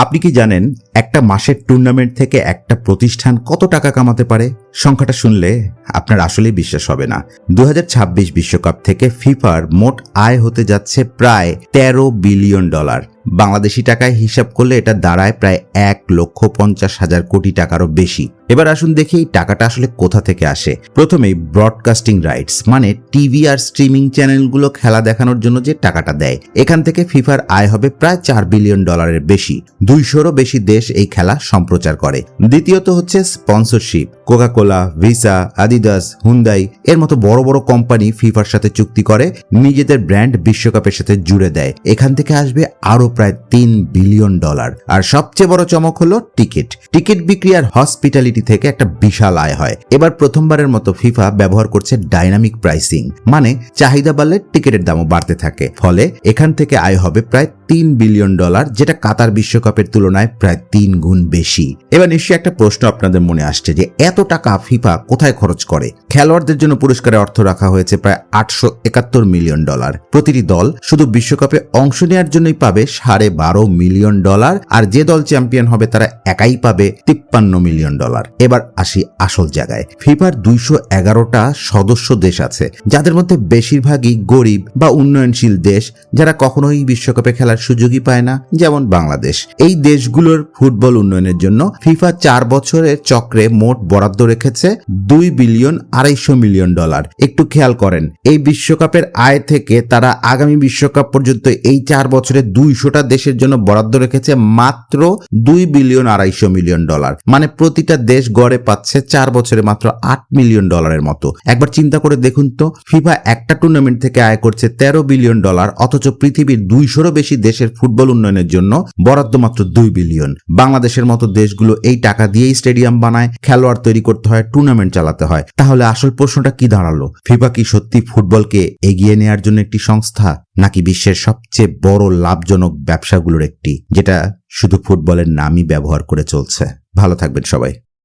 আপনি কি জানেন একটা মাসের টুর্নামেন্ট থেকে একটা প্রতিষ্ঠান কত টাকা কামাতে পারে? সংখ্যাটা শুনলে আপনার আসলেই বিশ্বাস হবে না। 2026 বিশ্বকাপ থেকে ফিফার মোট আয় হতে যাচ্ছে প্রায় $13 বিলিয়ন। বাংলাদেশি টাকায় হিসাব করলে এটা দাঁড়ায় প্রায় 1,50,000 কোটি টাকারও বেশি। এবার আসুন দেখি এই টাকাটা আসলে কোথা থেকে আসে। প্রথমেই ব্রডকাস্টিং রাইটস, মানে টিভি আর স্ট্রিমিং চ্যানেলগুলো খেলা দেখানোর জন্য যে টাকাটা দেয়, এখান থেকে ফিফার আয় হবে প্রায় $4 বিলিয়ন বেশি। 200রও বেশি দেশ এই খেলা সম্প্রচার করে। দ্বিতীয়ত হচ্ছে স্পন্সরশিপ। কোকাকোলা, ভিসা, আদিদাস, হুন্দাই এর মতো বড় বড় কোম্পানি ফিফার সাথে চুক্তি করে নিজেদের ব্র্যান্ড বিশ্বকাপের সাথে জুড়ে দেয়। এখান থেকে আসবে আরো প্রায় $3 বিলিয়ন। আর সবচেয়ে বড় চমক হলো টিকিট বিক্রি আর হসপিটালিটি থেকে একটা বিশাল আয় হয়। এবার প্রথমবারের মতো ফিফা ব্যবহার করছে ডাইনামিক প্রাইসিং, মানে চাহিদা বাড়লে টিকিটের দামও বাড়তে থাকে। ফলে এখান থেকে আয় হবে প্রায় $3 বিলিয়ন, যেটা কাতার বিশ্বকাপের তুলনায় প্রায় 3 গুণ বেশি। এবার নিশ্চয়ই একটা প্রশ্ন আপনাদের মনে আসছে যে এত টাকা ফিফা কোথায় খরচ করে? খেলোয়াড়দের জন্য পুরস্কারে অর্থ রাখা হয়েছে প্রায় $871 মিলিয়ন। প্রতিটি দল শুধু বিশ্বকাপে অংশ নেওয়ার জন্যই পাবে $12.5 মিলিয়ন, আর যে দল চ্যাম্পিয়ন হবে তারা একাই পাবে $53 মিলিয়ন। এবার আসি আসল জায়গায়। ফিফার 211টা সদস্য দেশ আছে, যাদের মধ্যে বেশিরভাগই গরিব বা উন্নয়নশীল দেশ, যারা কখনোই বিশ্বকাপে খেলার সুযোগই পায় না, যেমন বাংলাদেশ। এই দেশগুলোর ফুটবল উন্নয়নের জন্য ফিফা 4 বছরের চক্রে মোট বরাদ্দ রেখেছে $2.2 বিলিয়ন। একটু খেয়াল করেন, এই বিশ্বকাপের আয় থেকে তারা আগামী বিশ্বকাপ পর্যন্ত এই 4 বছরে 200টা দেশের জন্য বরাদ্দ রেখেছে মাত্র $2.2 বিলিয়ন। মানে প্রতিটা দেশ গড়ে পাচ্ছে 4 বছরে মাত্র $8 মিলিয়ন মতো। একবার চিন্তা করে দেখুন তো, ফিফা একটা টুর্নামেন্ট থেকে আয় করছে $13 বিলিয়ন, অথচ পৃথিবীর 200রও বেশি দেশের ফুটবল উন্নয়নের জন্য বরাদ্দ মাত্র $2 বিলিয়ন। বাংলাদেশের মতো দেশগুলো এই টাকা দিয়েই স্টেডিয়াম বানায়, খেলোয়াড় তৈরি করতে হয়, টুর্নামেন্ট চালাতে হয়। তাহলে আসল প্রশ্নটা কি দাঁড়ালো? ফিফা কি সত্যি ফুটবলকে এগিয়ে নেওয়ার জন্য একটি সংস্থা, নাকি বিশ্বের সবচেয়ে বড় লাভজনক ব্যবসাগুলোর একটি, যেটা শুধু ফুটবলের নামই ব্যবহার করে চলছে? ভালো থাকবেন সবাই।